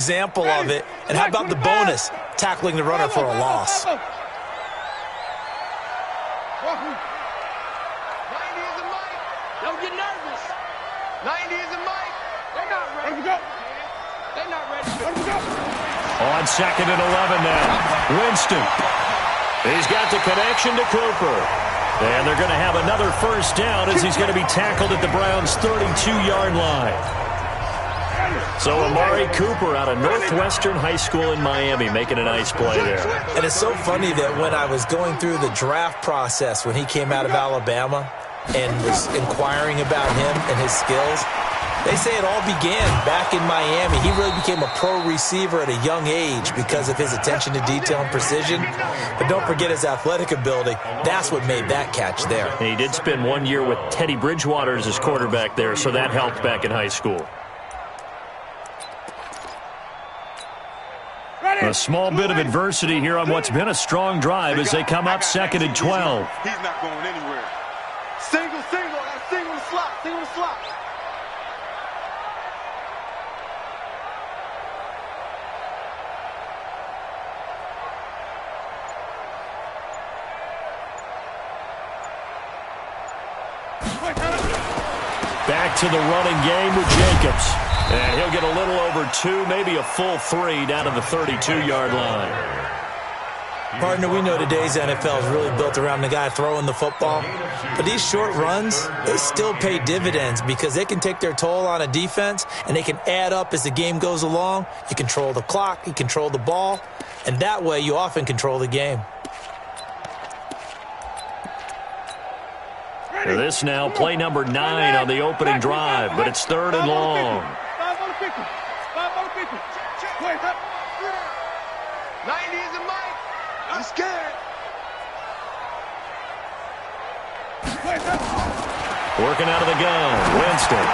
example of it. And how about the bonus? Tackling the runner for a loss. 90 is a mic. Don't get nervous. 90 is a mic. They're not ready. They're not ready. On 2nd and 11 now. Winston. He's got the connection to Cooper. And they're going to have another first down as he's going to be tackled at the Browns' 32-yard line. So Amari Cooper out of Northwestern High School in Miami making a nice play there. And it's so funny that when I was going through the draft process when he came out of Alabama and was inquiring about him and his skills, they say it all began back in Miami. He really became a pro receiver at a young age because of his attention to detail and precision. But don't forget his athletic ability. That's what made that catch there. And he did spend 1 year with Teddy Bridgewater as his quarterback there, so that helped back in high school. A small bit of adversity here on what's been a strong drive as they come up 2nd and 12. He's not going anywhere. Single, single the slot, single the slot. Back to the running game with Jacobs. And he'll get a little over 2, maybe a full 3 down to the 32-yard line. Partner, we know today's NFL is really built around the guy throwing the football. But these short runs, they still pay dividends because they can take their toll on a defense and they can add up as the game goes along. You control the clock, you control the ball, and that way you often control the game. This now play number 9 on the opening drive, but it's 3rd and long. 90 is a mic. I'm scared. Working out of the gun. Winston.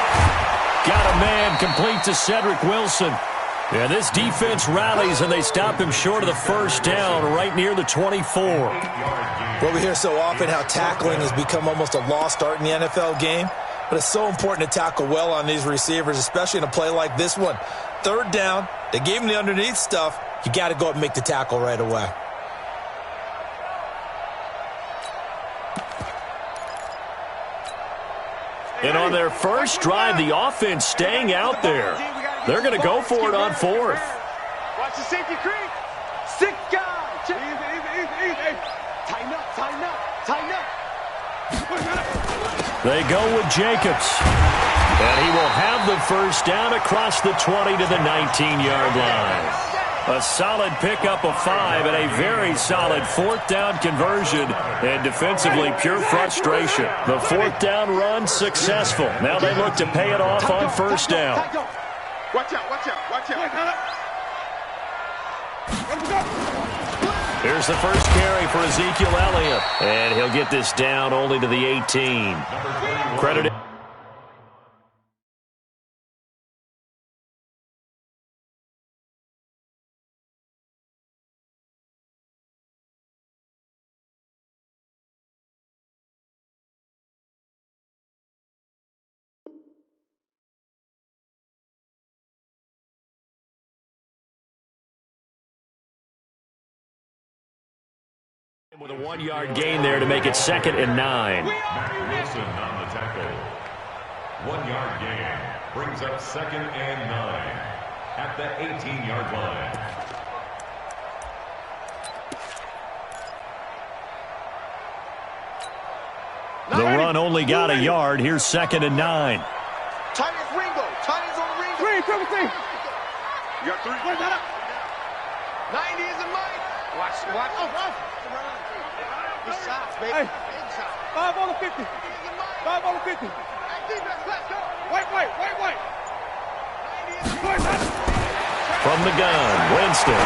Got a man complete to Cedric Wilson. And this defense rallies, and they stop him short of the first down right near the 24. Well, we hear so often how tackling has become almost a lost art in the NFL game. But it's so important to tackle well on these receivers, especially in a play like this one. 3rd down, they gave him the underneath stuff. You got to go up and make the tackle right away. And on their first drive, the offense staying out there. They're going to go for it on 4th. Watch the safety creep. 6 guys. Easy. Tighten up. They go with Jacobs. And he will have the first down across the 20 to the 19-yard line. A solid pickup of 5 and a very solid 4th down conversion. And defensively, pure frustration. The 4th down run successful. Now they look to pay it off on first down. Watch out. Here's the first carry for Ezekiel Elliott. And he'll get this down only to the 18. Credited. With a 1-yard gain there to make it 2nd and 9. Wilson on the tackle. 1-yard gain brings up 2nd and 9 at the 18-yard line. The run only got a yard. Here's 2nd and 9. Titus Ringo. Titus on the Ringo. 3. You got 3. 90 is a mic. Watch. Good shots, baby. Hey. Big shots. 5 on the 50. 5 on the 50. Hey, defense, let's go. Wait. From the gun, Winston.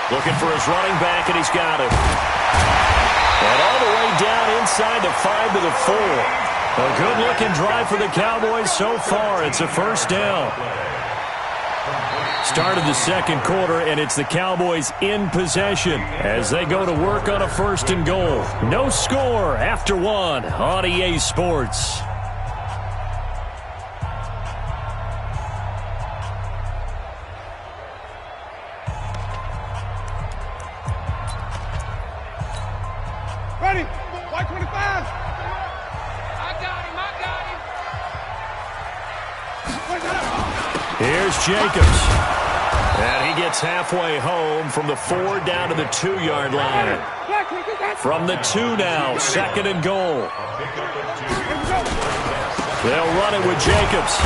Looking for his running back, and he's got it. And all the way down inside the 5 to the 4. A good-looking drive for the Cowboys so far. It's a first down. Started the second quarter, and it's the Cowboys in possession as they go to work on a 1st and goal. No score after 1 on EA Sports. Jacobs. And he gets halfway home from the 4 down to the 2-yard line. From the 2 now, 2nd and goal. They'll run it with Jacobs.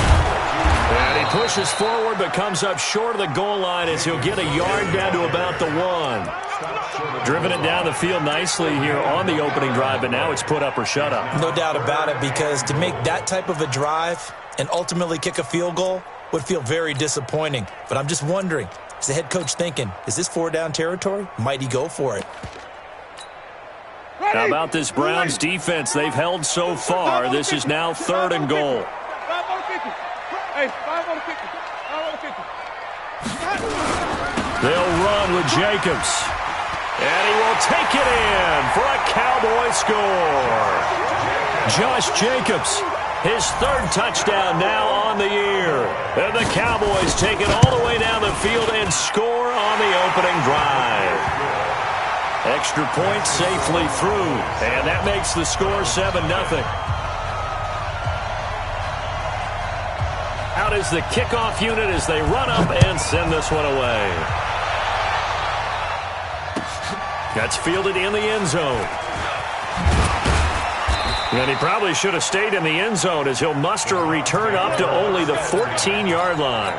And he pushes forward but comes up short of the goal line as he'll get a yard down to about the 1. Driven it down the field nicely here on the opening drive, but now it's put up or shut up. No doubt about it, because to make that type of a drive and ultimately kick a field goal would feel very disappointing. But I'm just wondering, is the head coach thinking, is this 4-down territory? Might he go for it? How about this Browns defense they've held so far? This is now 3rd and goal. They'll run with Jacobs. And he will take it in for a Cowboy score. Josh Jacobs, his 3rd touchdown now on the year. And the Cowboys take it all the way down the field and score on the opening drive. Extra point safely through, and that makes the score 7-0. Out is the kickoff unit as they run up and send this one away. That's fielded in the end zone. And he probably should have stayed in the end zone as he'll muster a return up to only the 14-yard line.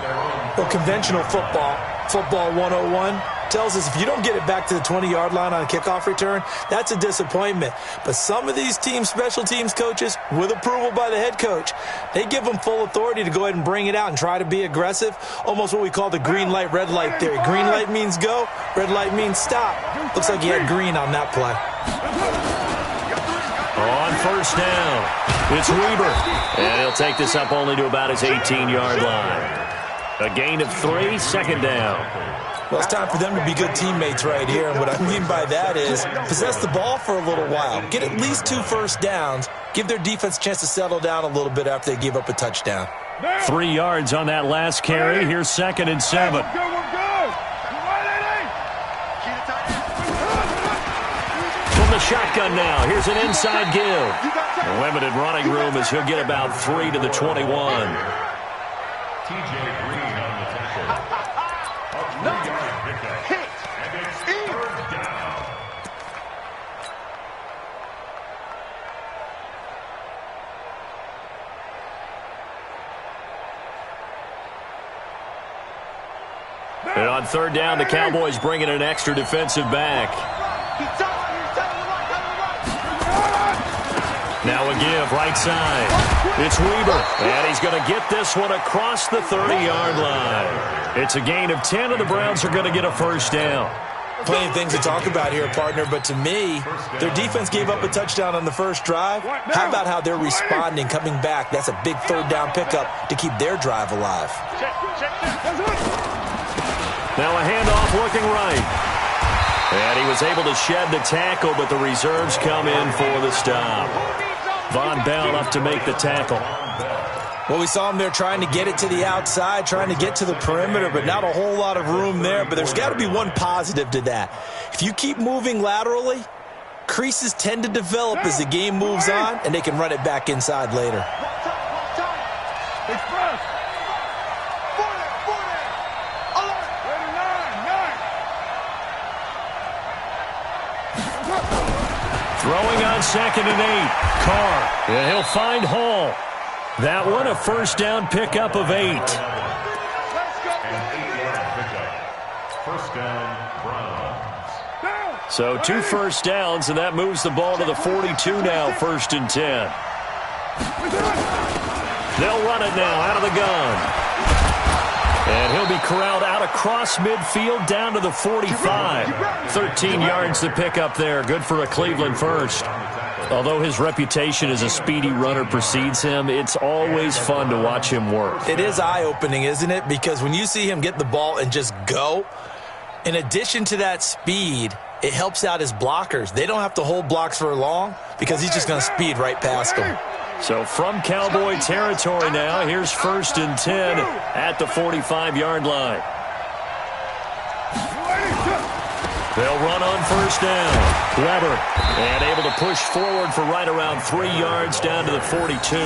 Well, conventional football 101, tells us if you don't get it back to the 20-yard line on a kickoff return, that's a disappointment. But some of these special teams coaches, with approval by the head coach, they give them full authority to go ahead and bring it out and try to be aggressive, almost what we call the green light, red light theory. Green light means go, red light means stop. Looks like he had green on that play. On 1st down, it's Weber. And he'll take this up only to about his 18-yard line. A gain of 3, 2nd down. Well, it's time for them to be good teammates right here. And what I mean by that is possess the ball for a little while. Get at least 2 first downs. Give their defense a chance to settle down a little bit after they give up a touchdown. 3 yards on that last carry. Here's 2nd and 7. From the shotgun now, here's an inside give. Limited running room as he'll get about 3 to the 21. TJ Green on the tackle. A 3-yard pickup. And it's 3rd down. And on 3rd down, the Cowboys bring in an extra defensive back. Now a give, right side. It's Weber, and he's going to get this one across the 30-yard line. It's a gain of 10, and the Browns are going to get a 1st down. Plenty of things to talk about here, partner, but to me, their defense gave up a touchdown on the first drive. How about how they're responding, coming back? That's a big 3rd down pickup to keep their drive alive. Now a handoff looking right. And he was able to shed the tackle, but the reserves come in for the stop. Von Bell up to make the tackle. Well, we saw him there trying to get it to the outside, trying to get to the perimeter, but not a whole lot of room there. But there's got to be one positive to that. If you keep moving laterally, creases tend to develop as the game moves on, and they can run it back inside later. Throwing on 2nd and 8. Carr. And he'll find Hall. That one a 1st down pickup of 8. An 8-yard pickup. 1st down, Browns. So 2 first downs, and that moves the ball to the 42 now, 1st and 10. They'll run it now out of the gun. And he'll be corralled out across midfield down to the 45. 13 yards to pick up there. Good for a Cleveland first. Although his reputation as a speedy runner precedes him, it's always fun to watch him work. It is eye-opening, isn't it? Because when you see him get the ball and just go, in addition to that speed, it helps out his blockers. They don't have to hold blocks for long because he's just going to speed right past them. So from Cowboy territory now, here's 1st and 10 at the 45-yard line. They'll run on 1st down. Weber, and able to push forward for right around 3 yards down to the 42.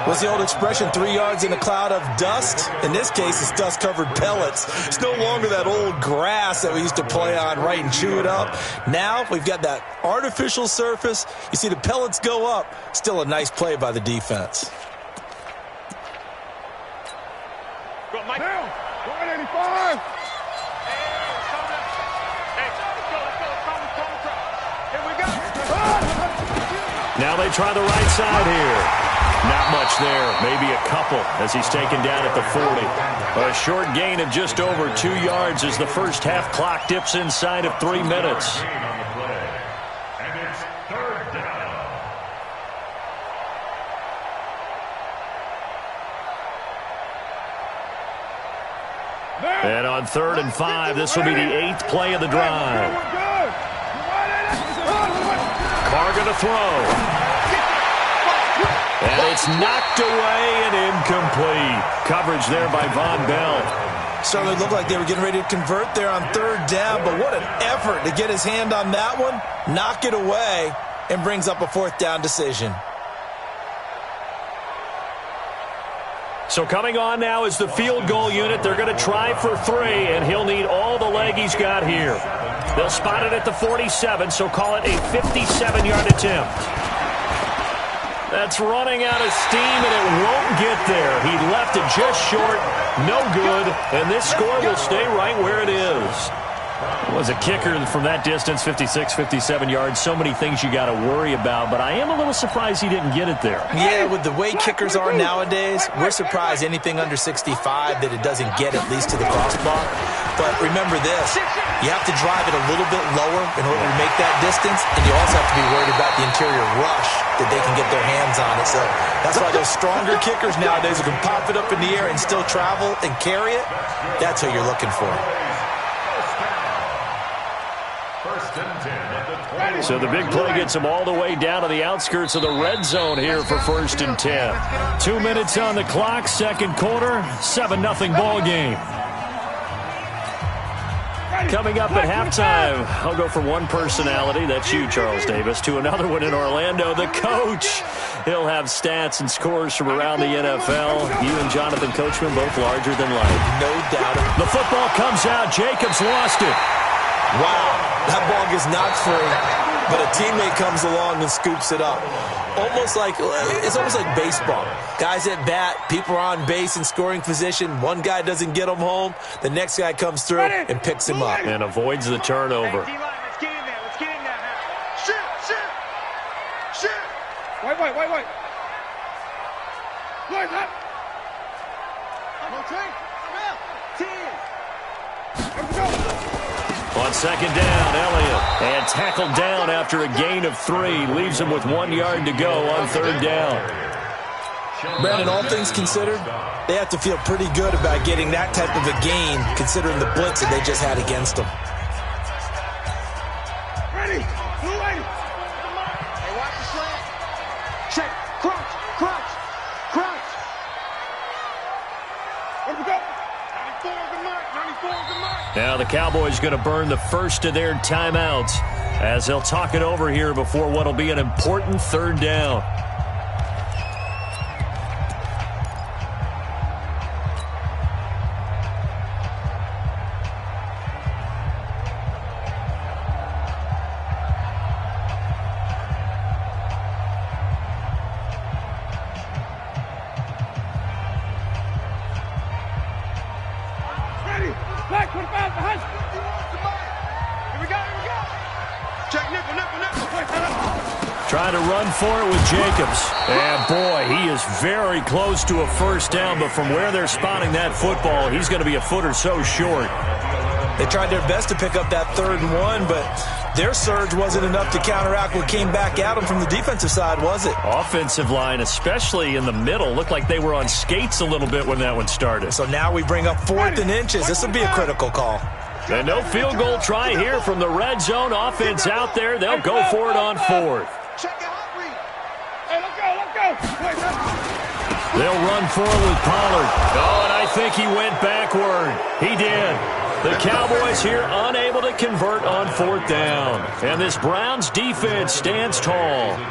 What's the old expression, 3 yards in a cloud of dust? In this case, it's dust-covered pellets. It's no longer that old grass that we used to play on, right, and chew it up. Now we've got that artificial surface. You see the pellets go up. Still a nice play by the defense. Go, Mike. Down. 185. Now they try the right side here. Not much there. Maybe a couple as he's taken down at the 40. A short gain of just over 2 yards as the first half clock dips inside of 3 minutes. And it's third down. And on 3rd and 5, this will be the 8th play of the drive. Carr going to throw. And it's knocked away and incomplete. Coverage there by Von Bell. Certainly looked like they were getting ready to convert there on 3rd down, but what an effort to get his hand on that one, knock it away, and brings up a 4th down decision. So coming on now is the field goal unit. They're going to try for 3, and he'll need all the leg he's got here. They'll spot it at the 47, so call it a 57-yard attempt. That's running out of steam, and it won't get there. He left it just short, no good, and this score will stay right where it is. Was a kicker from that distance, 56, 57 yards. So many things you got to worry about, but I am a little surprised he didn't get it there. Yeah, with the way kickers are nowadays, we're surprised anything under 65 that it doesn't get at least to the crossbar. But remember this, you have to drive it a little bit lower in order to make that distance, and you also have to be worried about the interior rush that they can get their hands on it. So that's why those stronger kickers nowadays who can pop it up in the air and still travel and carry it, that's who you're looking for. So the big play gets him all the way down to the outskirts of the red zone here for 1st and 10. 2 minutes on the clock, second quarter, 7-0 ball game. Coming up at halftime, I'll go from one personality, that's you, Charles Davis, to another one in Orlando, the coach. He'll have stats and scores from around the NFL. You and Jonathan Coachman both larger than life. No doubt. The football comes out. Jacobs lost it. Wow, that ball gets knocked free, but a teammate comes along and scoops it up. It's almost like baseball. Guys at bat, people are on base in scoring position. One guy doesn't get him home. The next guy comes through and picks him up. And avoids the turnover. Hey, let's get in there. Let's get in there now. Shoot. Wait. Wait, up. On second down, Elliott. And tackled down after a gain of 3. Leaves him with 1 yard to go on 3rd down. Brandon, all things considered, they have to feel pretty good about getting that type of a gain considering the blitz that they just had against them. Ready. Blue lady. Hey, watch the slant. Check. Crunch. Where we go? 94 is the mark. Now the Cowboys going to burn the first of their timeouts as they'll talk it over here before what will be an important 3rd down. Trying to run for it with Jacobs. And boy, he is very close to a 1st down, but from where they're spotting that football, he's going to be a foot or so short. They tried their best to pick up that 3rd and 1, but their surge wasn't enough to counteract what came back at them from the defensive side, was it? Offensive line, especially in the middle, looked like they were on skates a little bit when that one started. So now we bring up 4th and inches. This will be a critical call. And no field goal try here from the red zone. Offense out there. They'll go for it on 4th. Check it out, Reed. Hey, let's go. They'll run for it with Pollard. Oh, and I think he went backward. He did. The Cowboys here unable to convert on 4th down. And this Browns defense stands tall. Hey,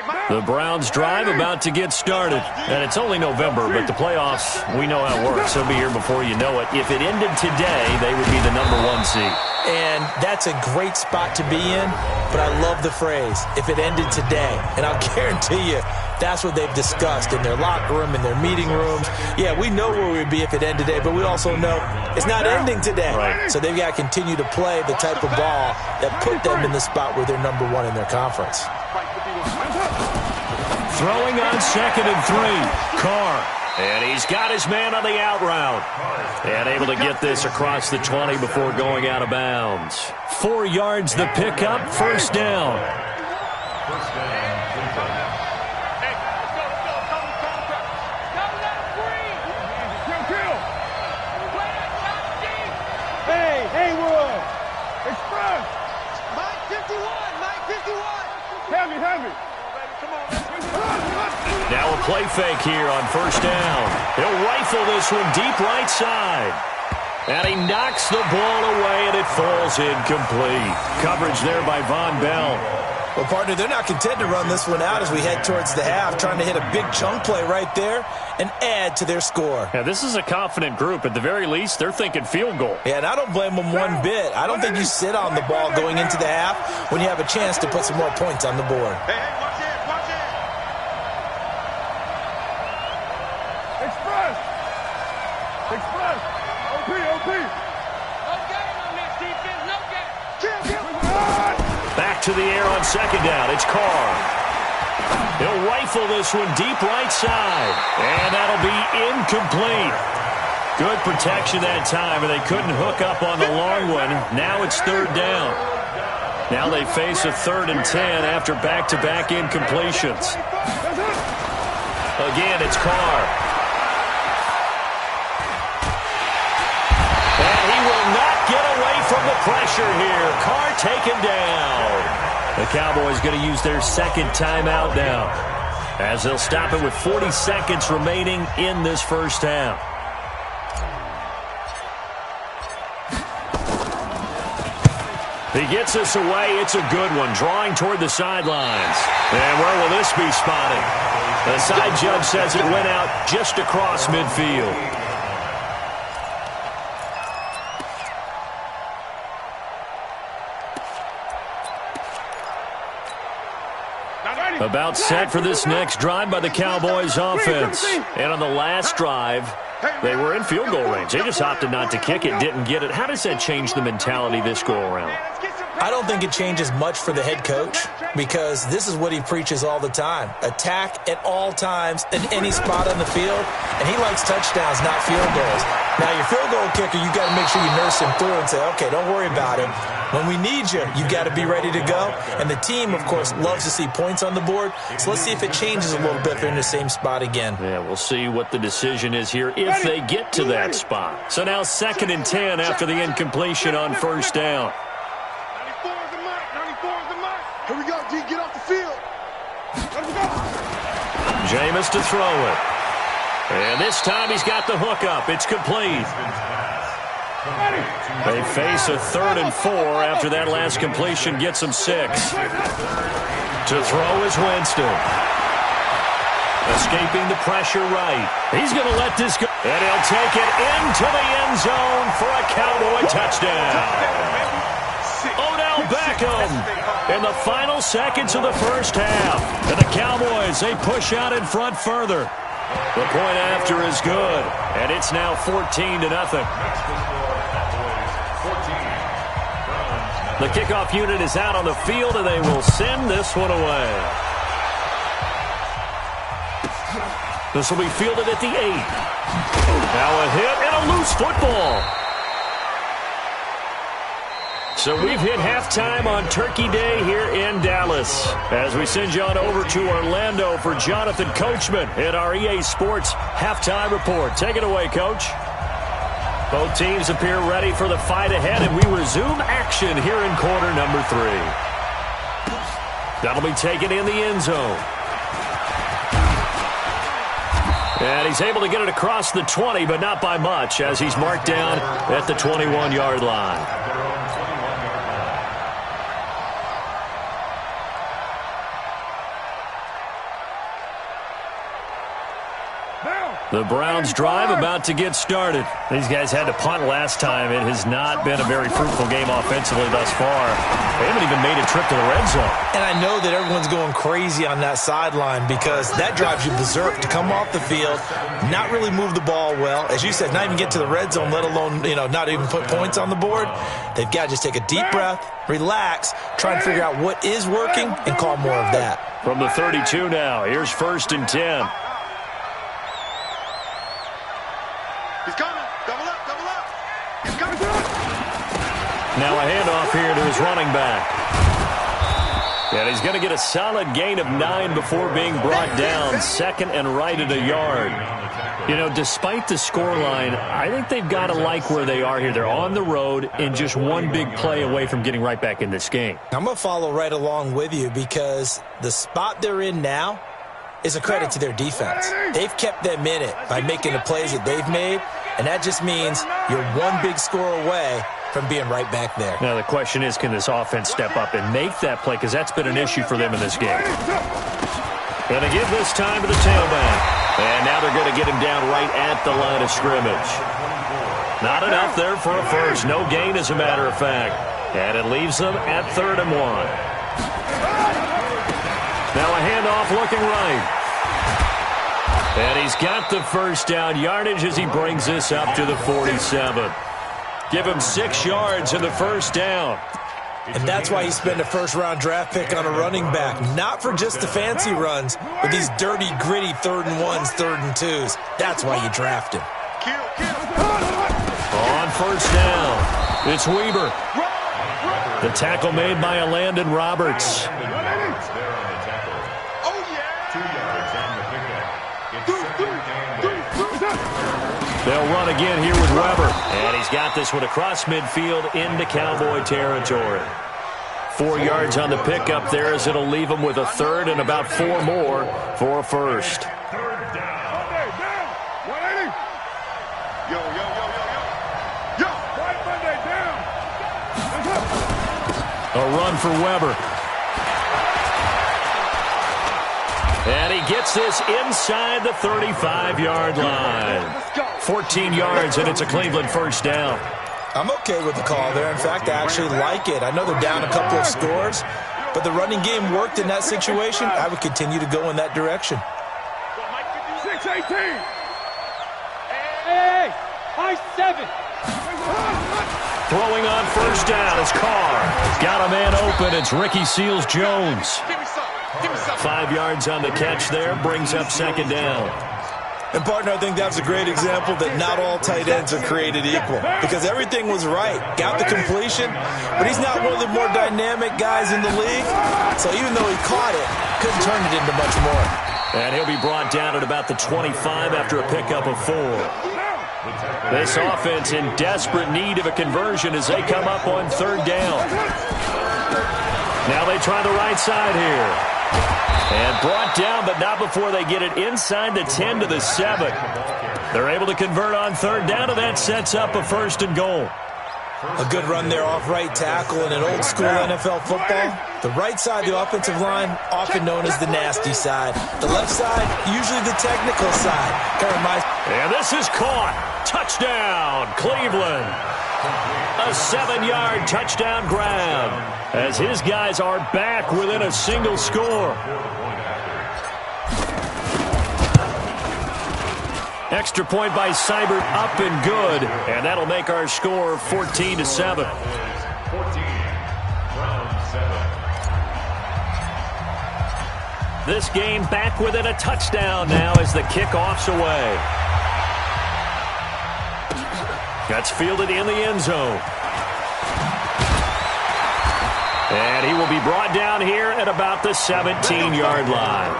Mike. The Browns drive about to get started. And it's only November, but the playoffs, we know how it works. They'll be here before you know it. If it ended today, they would be the #1 seed. And that's a great spot to be in, but I love the phrase, if it ended today. And I'll guarantee you, that's what they've discussed in their locker room, in their meeting rooms. Yeah, we know where we'd be if it ended today, but we also know it's not ending today. Right. So they've got to continue to play the type of ball that put them in the spot where they're #1 in their conference. Throwing on 2nd and 3. Carr. And he's got his man on the out route. And able to get this across the 20 before going out of bounds. 4 yards the pickup, first down. Hey, Wood. Express. Mike 51. Mike 51. Heavy. Now a play fake here on first down. He'll rifle this one deep right side. And he knocks the ball away, and it falls incomplete. Coverage there by Von Bell. Well, partner, they're not content to run this one out as we head towards the half, trying to hit a big chunk play right there and add to their score. Yeah, this is a confident group. At the very least, they're thinking field goal. Yeah, and I don't blame them one bit. I don't think you sit on the ball going into the half when you have a chance to put some more points on the board. Hey, watch it, watch it. Express. OP. No game on this defense, no game. Kill. Back to the air on second down. It's Carr. He'll rifle this one deep right side. And that'll be incomplete. Good protection that time, and they couldn't hook up on the long one. Now it's third down. Now they face a 3rd and 10 after back-to-back incompletions. Again, it's Carr. And he will not get away from the pressure here. Carr taken down. The Cowboys going to use their second timeout now, as they'll stop it with 40 seconds remaining in this first half. He gets this away. It's a good one, drawing toward the sidelines. And where will this be spotted? The side judge says it went out just across midfield. About set for this next drive by the Cowboys offense. And on the last drive, they were in field goal range. They just opted not to kick it, didn't get it. How does that change the mentality this go around? I don't think it changes much for the head coach because this is what he preaches all the time. Attack at all times in any spot on the field, and he likes touchdowns, not field goals. Now, your field goal kicker, you got to make sure you nurse him through and say, okay, don't worry about it. When we need you, you got to be ready to go. And the team, of course, loves to see points on the board. So let's see if it changes a little bit if they're in the same spot again. Yeah, we'll see what the decision is here if they get to that spot. So now 2nd and 10 after the incompletion on first down. 94 is the mark. Here we go, D. Get off the field. Let's go. Jameis to throw it. And this time he's got the hookup. It's complete. They face a 3rd and 4 after that last completion gets them 6. To throw is Winston. Escaping the pressure right. He's going to let this go. And he'll take it into the end zone for a Cowboy touchdown. Odell Beckham in the final seconds of the first half. And the Cowboys, they push out in front further. The point after is good, and it's now 14-0. The kickoff unit is out on the field, and they will send this one away. This will be fielded at the 8. Now a hit and a loose football. So we've hit halftime on Turkey Day here in Dallas. As we send you on over to Orlando for Jonathan Coachman at our EA Sports Halftime Report. Take it away, Coach. Both teams appear ready for the fight ahead, and we resume action here in quarter number 3. That'll be taken in the end zone. And he's able to get it across the 20, but not by much, as he's marked down at the 21-yard line. The Browns drive about to get started. These guys had to punt last time. It has not been a very fruitful game offensively thus far. They haven't even made a trip to the red zone. And I know that everyone's going crazy on that sideline because that drives you berserk to come off the field, not really move the ball well. As you said, not even get to the red zone, let alone, not even put points on the board. They've got to just take a deep breath, relax, try and figure out what is working, and call more of that. From the 32 now, here's 1st and 10. He's coming. Double up, double up. He's coming. Now a handoff here to his running back. And he's going to get a solid gain of 9 before being brought down. Second and right at a yard. Despite the scoreline, I think they've got to like where they are here. They're on the road and just one big play away from getting right back in this game. I'm going to follow right along with you because the spot they're in now is a credit to their defense. They've kept them in it by making the plays that they've made, and that just means you're one big score away from being right back there. Now the question is, can this offense step up and make that play, because that's been an issue for them in this game. Going to give this time to the tailback. And now they're going to get him down right at the line of scrimmage. Not enough there for a first. No gain, as a matter of fact. And it leaves them at 3rd and 1. Now a handoff looking right. And he's got the first down yardage as he brings this up to the 47. Give him 6 yards in the first down. And that's why you spend a first-round draft pick on a running back. Not for just the fancy runs, but these dirty, gritty 3rd and 1s, 3rd and 2s. That's why you draft him. On first down, it's Weber. The tackle made by Landon Roberts. They'll run again here with Weber. And he's got this one across midfield into Cowboy territory. 4 yards on the pickup there as it'll leave him with a 3rd and about 4 more for a first. A run for Weber. And he gets this inside the 35-yard line. 14 yards, and it's a Cleveland first down. I'm okay with the call there. In fact, I actually like it. I know they're down a couple of scores, but the running game worked in that situation. I would continue to go in that direction. 6-18. Hey, high 7. Throwing on first down is Carr. Got a man open. It's Ricky Seals-Jones. 5 yards on the catch there. Brings up 2nd down. And, partner, I think that's a great example that not all tight ends are created equal because everything was right. Got the completion, but he's not one of the more dynamic guys in the league. So even though he caught it, couldn't turn it into much more. And he'll be brought down at about the 25 after a pickup of 4. This offense in desperate need of a conversion as they come up on 3rd down. Now they try the right side here. And brought down, but not before they get it inside the 10 to the 7. They're able to convert on 3rd down, and that sets up a 1st and goal. A good run there off right tackle in an old-school NFL football. The right side of the offensive line, often known as the nasty side. The left side, usually the technical side. And this is caught. Touchdown, Cleveland. A 7-yard touchdown grab as his guys are back within a single score. Extra point by Seibert up and good, and that'll make our score 14-7. 14, round 7. This game back within a touchdown now as the kickoff's away. That's fielded in the end zone. And he will be brought down here at about the 17-yard line.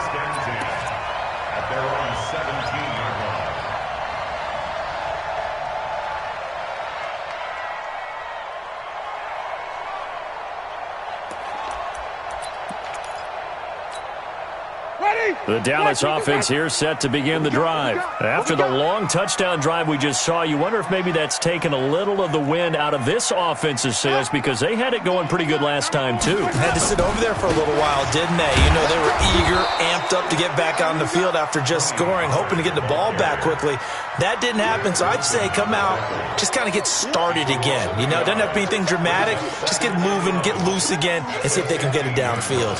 At their own 17-yard line. Ready? The Dallas offense here set to begin the drive. After the long touchdown drive we just saw, you wonder if maybe that's taken a little of the wind out of this offense's sails because they had it going pretty good last time, too. Had to sit over there for a little while, didn't they? You know, they were eager, amped up to get back on the field after just scoring, hoping to get the ball back quickly. That didn't happen, so I'd say come out, just kind of get started again. You know, it doesn't have to be anything dramatic. Just get moving, get loose again, and see if they can get it downfield.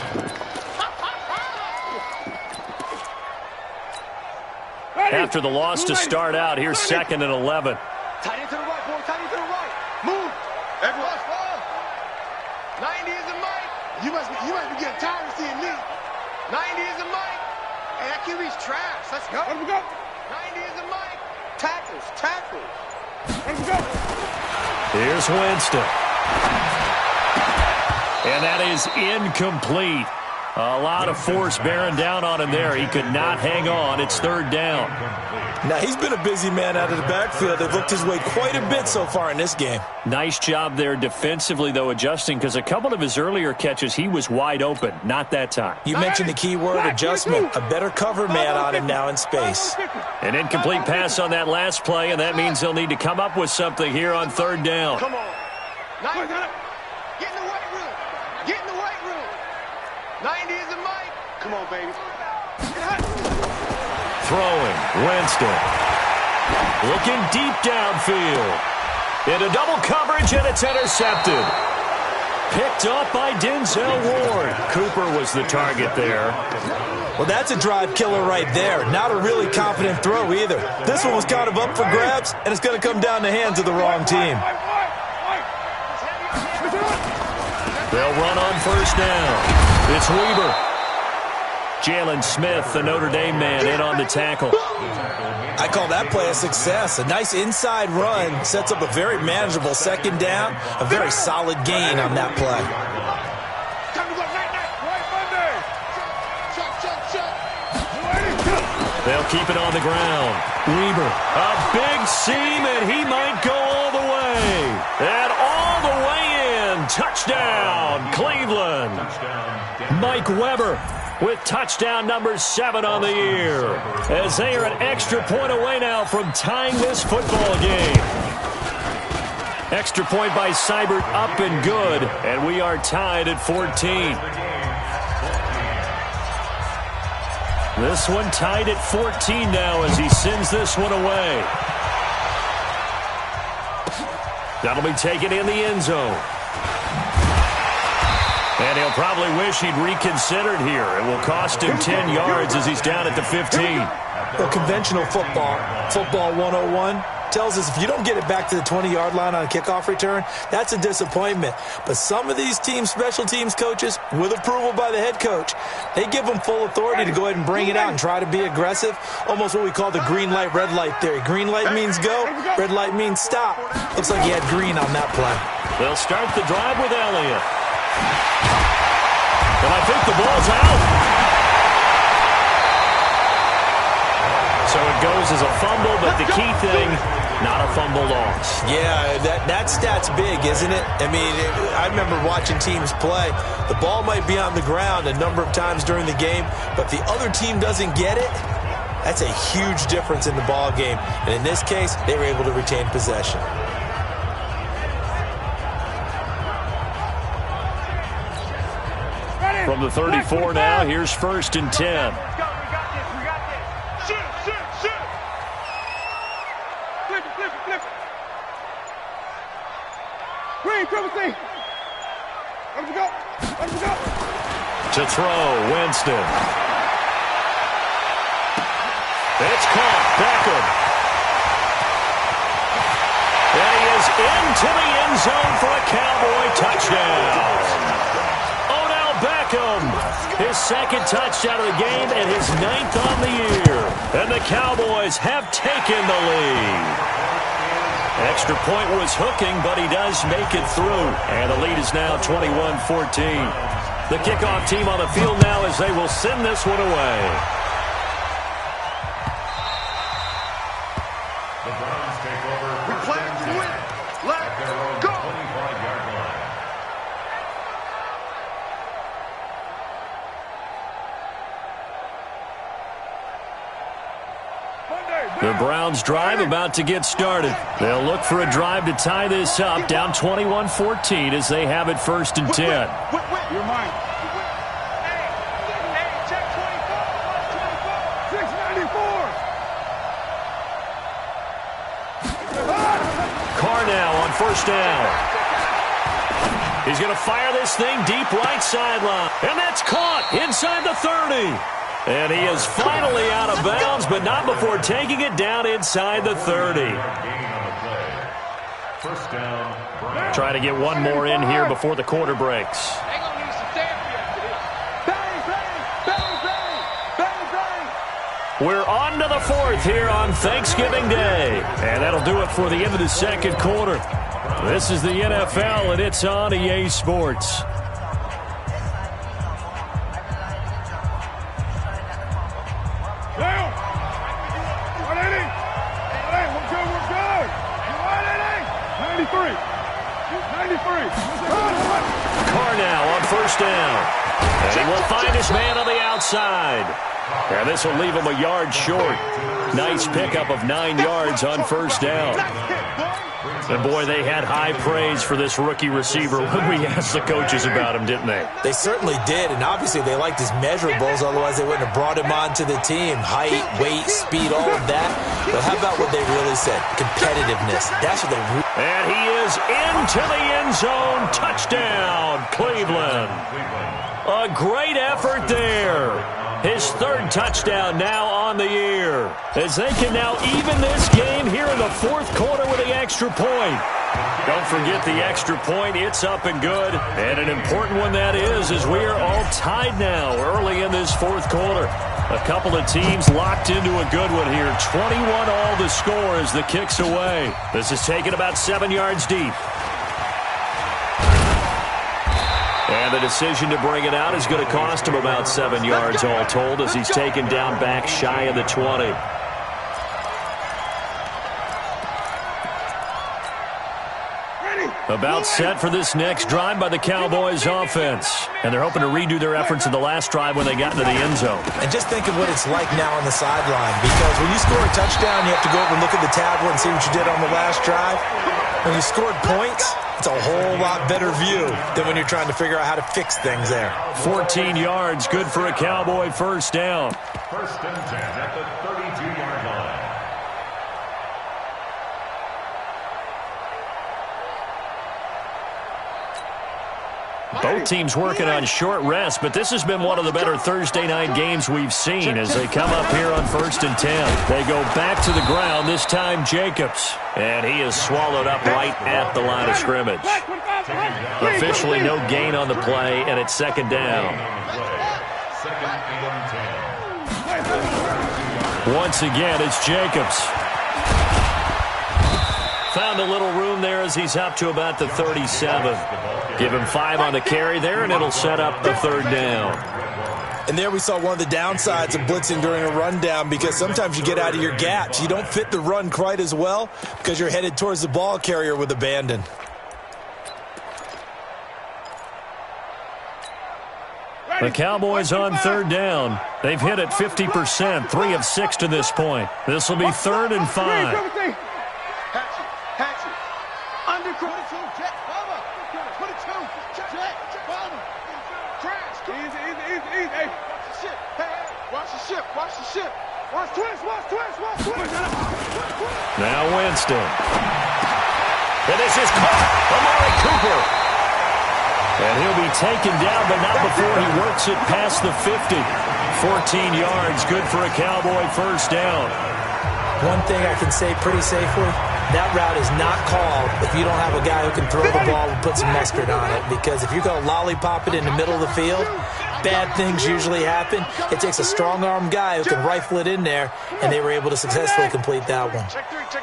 After the loss to start out, here's 2nd and 11. Tight end to the right, boy. Tight end to the right. Move. Everyone. 90 is the mic. You must be getting tired of seeing me. 90 is the mic. Hey, that QB's trash. Let's go. Let him go. 90 is the mic. Tackles. Let him go. Here's Winston. And that is incomplete. A lot of force bearing down on him there. He could not hang on. It's 3rd down. Now, he's been a busy man out of the backfield. They've looked his way quite a bit so far in this game. Nice job there defensively, though, adjusting, because a couple of his earlier catches, he was wide open. Not that time. You mentioned the key word, adjustment. A better cover man on him now in space. An incomplete pass on that last play, and that means they'll need to come up with something here on 3rd down. Come on. Get in the weight room. Get in the weight room. 90 is the mic. Come on, baby. Throwing, Winston. Looking deep downfield. Into double coverage, and it's intercepted. Picked up by Denzel Ward. Cooper was the target there. Well, that's a drive killer right there. Not a really confident throw either. This one was kind of up for grabs, and it's going to come down the hands of the wrong team. They'll run on 1st down. It's Weaver. Jalen Smith, the Notre Dame man, in on the tackle. I call that play a success. A nice inside run sets up a very manageable 2nd down. A very solid gain on that play. They'll keep it on the ground. Weaver, a big seam, and he might go all the way. And all the way in. Touchdown, Cleveland. Mike Weber with touchdown number 7 on the year, as they are an extra point away now from tying this football game. Extra point by Seibert up and good, and we are tied at 14. This one tied at 14 now as he sends this one away. That'll be taken in the end zone. And he'll probably wish he'd reconsidered here. It will cost him 10 yards as he's down at the 15. Well, conventional football 101, tells us if you don't get it back to the 20-yard line on a kickoff return, that's a disappointment. But some of these teams, special teams coaches, with approval by the head coach, they give them full authority to go ahead and bring it out and try to be aggressive. Almost what we call the green light, red light theory. Green light means go, red light means stop. Looks like he had green on that play. They'll start the drive with Elliott. And I think the ball's out. So it goes as a fumble, but the key thing, not a fumble loss. Yeah, that stat's big, isn't it? I mean, I remember watching teams play. The ball might be on the ground a number of times during the game, but the other team doesn't get it. That's a huge difference in the ball game. And in this case, they were able to retain possession. From the 34 now, here's 1st and 10. We got this. Shoot. Flip it. Green, triple C. Let him go. To throw, Winston. It's caught, Beckham. And he is into the end zone for a Cowboy touchdown. Beckham, his 2nd touchdown of the game and his 9th on the year. And the Cowboys have taken the lead. Extra point was hooking, but he does make it through. And the lead is now 21-14. The kickoff team on the field now as they will send this one away. The Browns take over. We're playing to win. Let's go. 25-yard line. Browns drive about to get started. They'll look for a drive to tie this up, down 21-14 as they have it 1st and 10. You're mine. Hey, check 24. 694. Carr now on 1st down. He's going to fire this thing deep right sideline. And that's caught inside the 30. And he is finally out of bounds, but not before taking it down inside the 30. First down, Brown. Trying to get one more in here before the quarter breaks. They're going to need some therapy after this. Bang, bang, bang, bang, bang, bang. We're on to the 4th here on Thanksgiving Day. And that'll do it for the end of the 2nd quarter. This is the NFL, and it's on EA Sports. Down. 180. Hey, we're good. 180. 93. Carr now on 1st down. And he will find his man on the outside. And this will leave him a yard short. Nice pickup of 9 yards on 1st down. And, boy, they had high praise for this rookie receiver when we asked the coaches about him, didn't they? They certainly did, and obviously they liked his measurables, otherwise they wouldn't have brought him onto the team. Height, weight, speed, all of that. But how about what they really said? Competitiveness. That's what they really... And he is into the end zone. Touchdown, Cleveland. A great effort there. His 3rd touchdown now on the year, as they can now even this game here in the 4th quarter with the extra point. Don't forget the extra point. It's up and good, and an important one that is, as we are all tied now early in this 4th quarter. A couple of teams locked into a good one here. 21 all the score as the kick's away. This is taken about 7 yards deep. And the decision to bring it out is going to cost him about 7 yards all told as he's taken down back shy of the 20. About set for this next drive by the Cowboys offense. And they're hoping to redo their efforts in the last drive when they got into the end zone. And just think of what it's like now on the sideline, because when you score a touchdown, you have to go over and look at the tablet and see what you did on the last drive. When you scored points, it's a whole lot better view than when you're trying to figure out how to fix things there. 14 yards, good for a Cowboy 1st down. 1st and 10 at the 32-yard line. Both teams working on short rest, but this has been one of the better Thursday night games we've seen as they come up here on 1st and 10. They go back to the ground, this time Jacobs. And he is swallowed up right at the line of scrimmage. Officially no gain on the play, and it's 2nd down. 2nd and 10. Once again, it's Jacobs. Found a little room there as he's up to about the 37. Give him 5 on the carry there, and it'll set up the 3rd down. And there we saw one of the downsides of blitzing during a rundown, because sometimes you get out of your gaps. You don't fit the run quite as well because you're headed towards the ball carrier with abandon. The Cowboys on 3rd down. They've hit it 50%, 3 of 6 to this point. This will be 3rd and 5. Hatchet. Under 22. Jet. Bubba. 22. Jet. Bubba. Crash. Easy. Hey, watch the ship. Hey. Watch the ship. Watch twist. Now Winston. And this is caught. Amari Cooper. And he'll be taken down, but not before he works it past the 50. 14 yards, good for a Cowboy 1st down. One thing I can say pretty safely, that route is not called if you don't have a guy who can throw the ball and put some mustard on it. Because if you're going to lollipop it in the middle of the field, bad things usually happen. It takes a strong-arm guy who can rifle it in there, and they were able to successfully complete that one. Check 3. Kill.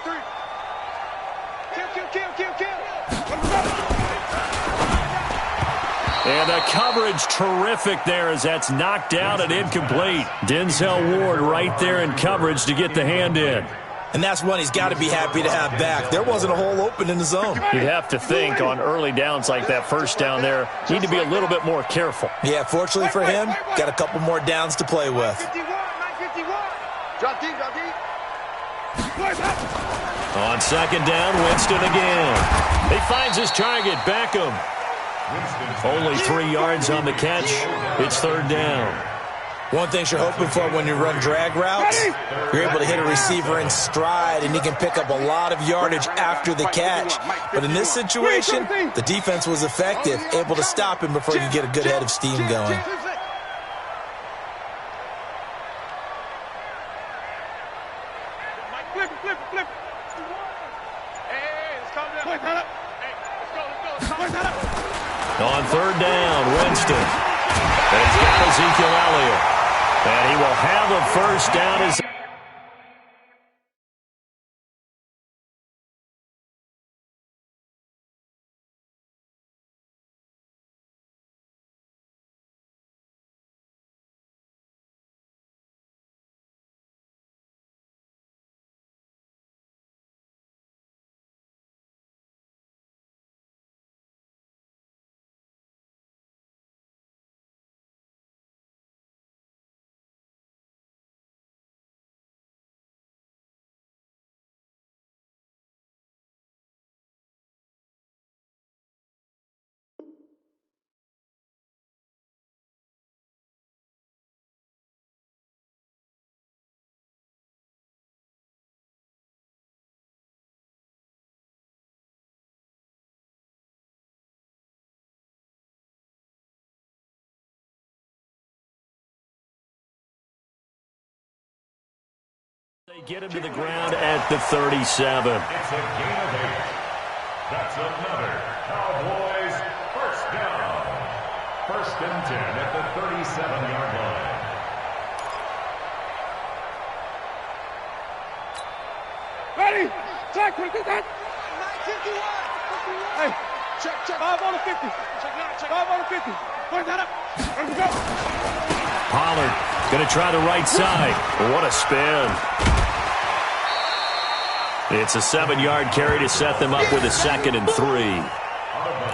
And the coverage terrific there as that's knocked down and incomplete. Denzel Ward right there in coverage to get the hand in. And that's one he's got to be happy to have back. There wasn't a hole open in the zone. You'd have to think on early downs like that 1st down there, need to be a little bit more careful. Yeah, fortunately for him, got a couple more downs to play with. 951. Drop deep. On second down, Winston again. He finds his target, Beckham. Only 3 yards on the catch. It's third down. One thing you're hoping for when you run drag routes, you're able to hit a receiver in stride, and he can pick up a lot of yardage after the catch. But in this situation, the defense was effective, able to stop him before he could get a good head of steam going. Flip. Hey, let's calm down. Hey, let's go. On third down, Winston. And he's got Ezekiel Elliott. And he will have a first down as they get him to the ground at the 37. It's a gain of 8. That's another Cowboys first down. First and 10 at the 37-yard line. Ready? Check, what is that? 951. Hey, check. 5 on the 50. Check 5 on the 50. Point that up. Let's go. Pollard going to try the right side. What a spin. It's a 7-yard carry to set them up with a 2nd and 3.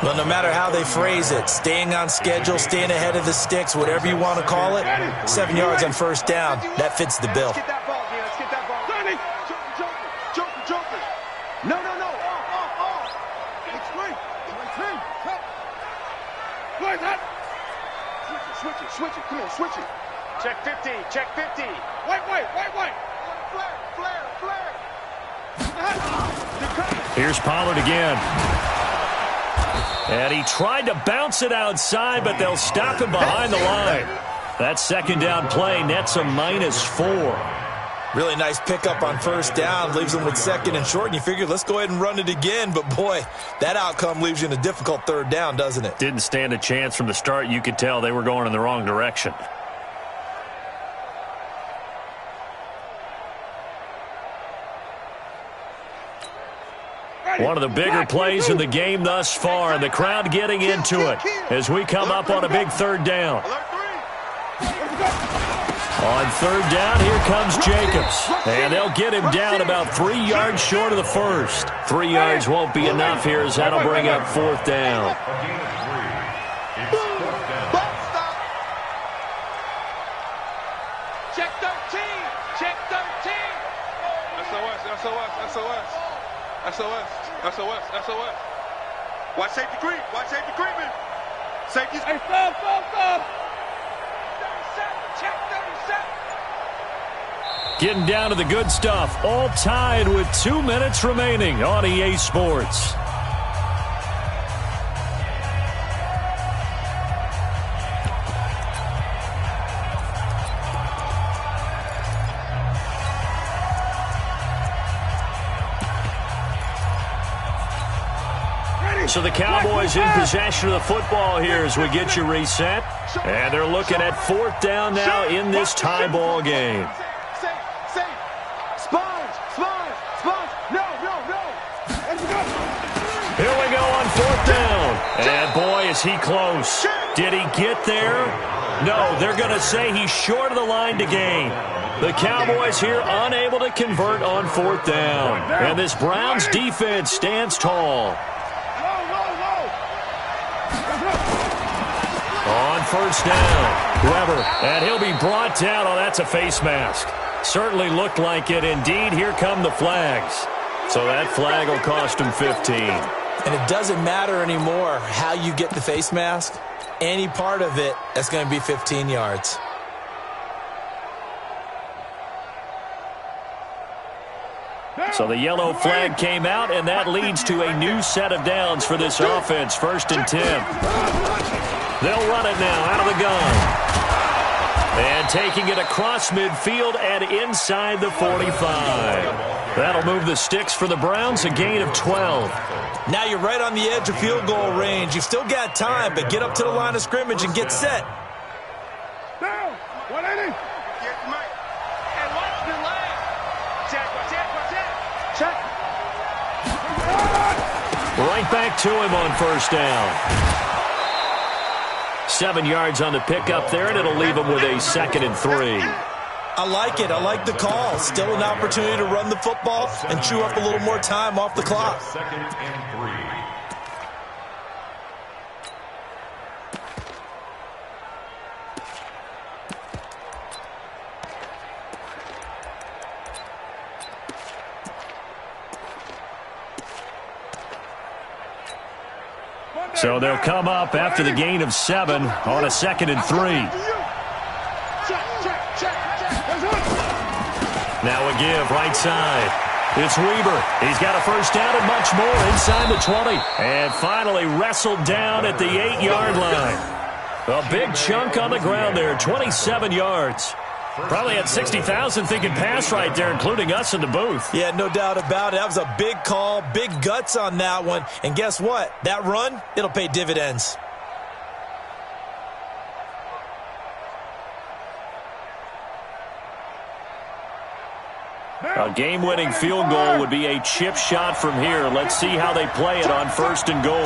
Well, no matter how they phrase it, staying on schedule, staying ahead of the sticks, whatever you want to call it, 7 yards on first down, that fits the bill. Let's get that ball, Let's get that ball. Joker. No. It's free. Play that. Switch it. Come on, switch it. Check 50. Wait. Flare. Here's Pollard again. And he tried to bounce it outside, but they'll stop him behind the line. That second down play nets a -4. Really nice pickup on first down, leaves them with 2nd and short, and you figure, let's go ahead and run it again. But, boy, that outcome leaves you in a difficult third down, doesn't it? Didn't stand a chance from the start. You could tell they were going in the wrong direction. One of the bigger plays in the game thus far, and the crowd getting into it as we come up on a big third down. On third down, here comes Jacobs. And they'll get him down about 3 yards short of the first. 3 yards won't be enough here as that'll bring up fourth down. Check 13. SOS. Watch safety creeping. Safety's... Hey, stop. 37. Check 37. Getting down to the good stuff. All tied with 2 minutes remaining on EA Sports. So the Cowboys in possession of the football here as we get you reset. And they're looking at fourth down now in this tie ball game. Safe. Sponge. No. Here we go on fourth down. And boy, is he close. Did he get there? No, they're going to say he's short of the line to gain. The Cowboys here unable to convert on fourth down. And this Browns defense stands tall. On first down, Weber, and he'll be brought down. Oh, that's a face mask. Certainly looked like it. Indeed, here come the flags. So that flag will cost him 15. And it doesn't matter anymore how you get the face mask. Any part of it, that's going to be 15 yards. So the yellow flag came out, and that leads to a new set of downs for this offense. 1st and 10. They'll run it now out of the gun. And taking it across midfield and inside the 45. That'll move the sticks for the Browns, a gain of 12. Now you're right on the edge of field goal range. You've still got time, but get up to the line of scrimmage and get set. Down. 180. And watch the leg. Check. Check. Right back to him on 1st down. 7 yards on the pickup there, and it'll leave him with a 2nd and 3. I like it. I like the call. Still an opportunity to run the football and chew up a little more time off the clock. 2nd and 3. So they'll come up after the gain of 7 on a 2nd and 3. Now a give right side. It's Weber. He's got a 1st down and much more inside the 20. And finally wrestled down at the 8-yard line. A big chunk on the ground there, 27 yards. Probably had 60,000 thinking pass right there, including us in the booth. Yeah, no doubt about it. That was a big call, big guts on that one. And guess what? That run, it'll pay dividends. A game-winning field goal would be a chip shot from here. Let's see how they play it on 1st and goal.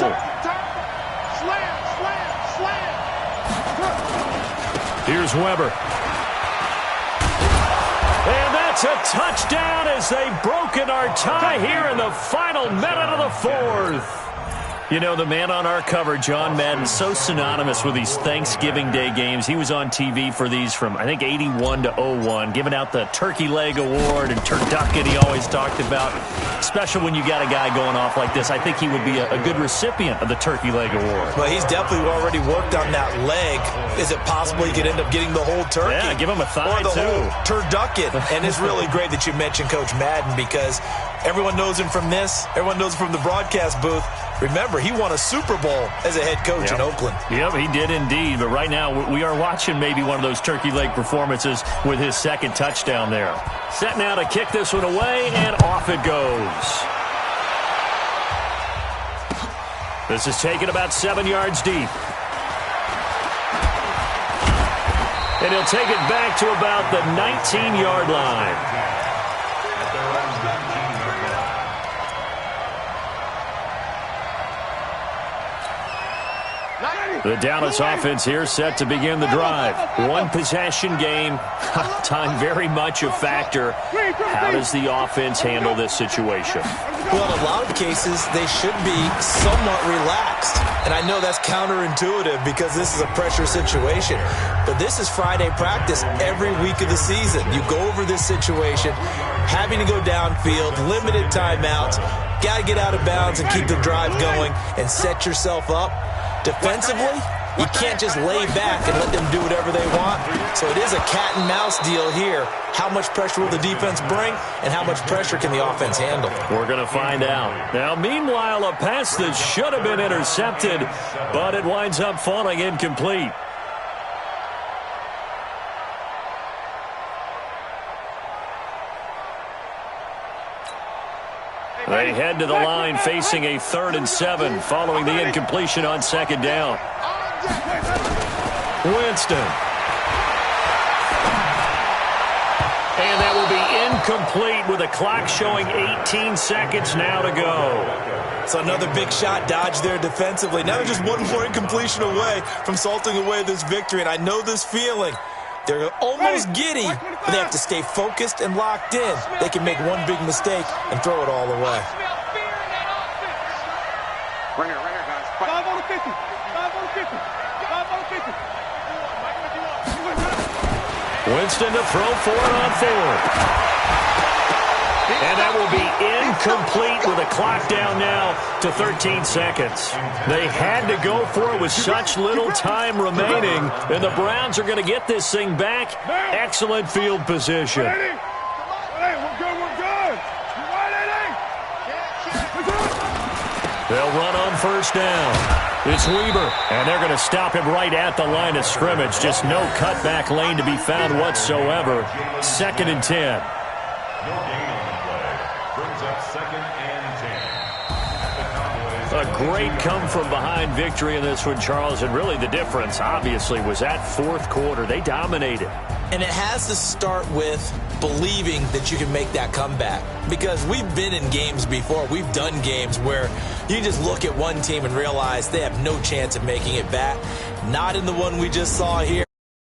Slam. Here's Weber. And that's a touchdown as they've broken our tie here in the final minute of the 4th. You know, the man on our cover, John Madden, so synonymous with these Thanksgiving Day games. He was on TV for these from, I think, 81 to 01, giving out the Turkey Leg Award and turducken he always talked about. Special when you got a guy going off like this. I think he would be a good recipient of the Turkey Leg Award. Well, he's definitely already worked on that leg. Is it possible he could end up getting the whole turkey? Yeah, give him a thigh, or the too. whole turducken. And it's really great that you mentioned Coach Madden because everyone knows him from this. Everyone knows him from the broadcast booth. Remember, he won a Super Bowl as a head coach in Oakland. Yep, he did indeed. But right now, we are watching maybe one of those turkey leg performances with his 2nd touchdown there. Set now to kick this one away, and off it goes. This is taken about 7 yards deep. And he'll take it back to about the 19-yard line. The Dallas offense here set to begin the drive. One possession game. Time very much a factor. How does the offense handle this situation? Well, in a lot of cases, they should be somewhat relaxed. And I know that's counterintuitive because this is a pressure situation. But this is Friday practice every week of the season. You go over this situation, having to go downfield, limited timeouts, got to get out of bounds and keep the drive going and set yourself up. Defensively, you can't just lay back and let them do whatever they want. So it is a cat and mouse deal here. How much pressure will the defense bring, and how much pressure can the offense handle? We're going to find out. Now, meanwhile, a pass that should have been intercepted, but it winds up falling incomplete. They head to the line facing a 3rd and 7 following the incompletion on 2nd down. Winston. And that will be incomplete with the clock showing 18 seconds now to go. So another big shot dodged there defensively. Now they're just one more incompletion away from salting away this victory, and I know this feeling. They're almost giddy, but they have to stay focused and locked in. They can make one big mistake and throw it all away. Right here, guys. 5 on the 50. 5 on the 50. 5 on the 50. Winston to throw for it on fourth. And that will be incomplete with a clock down now to 13 seconds. They had to go for it with such little time remaining, and the Browns are going to get this thing back. Excellent field position. We're good. They'll run on first down. It's Weaver, and they're going to stop him right at the line of scrimmage. Just no cutback lane to be found whatsoever. 2nd and 10. A great come-from-behind victory in this one, Charles, and really the difference, obviously, was that fourth quarter. They dominated. And it has to start with believing that you can make that comeback. Because we've been in games before. We've done games where you just look at one team and realize they have no chance of making it back. Not in the one we just saw here.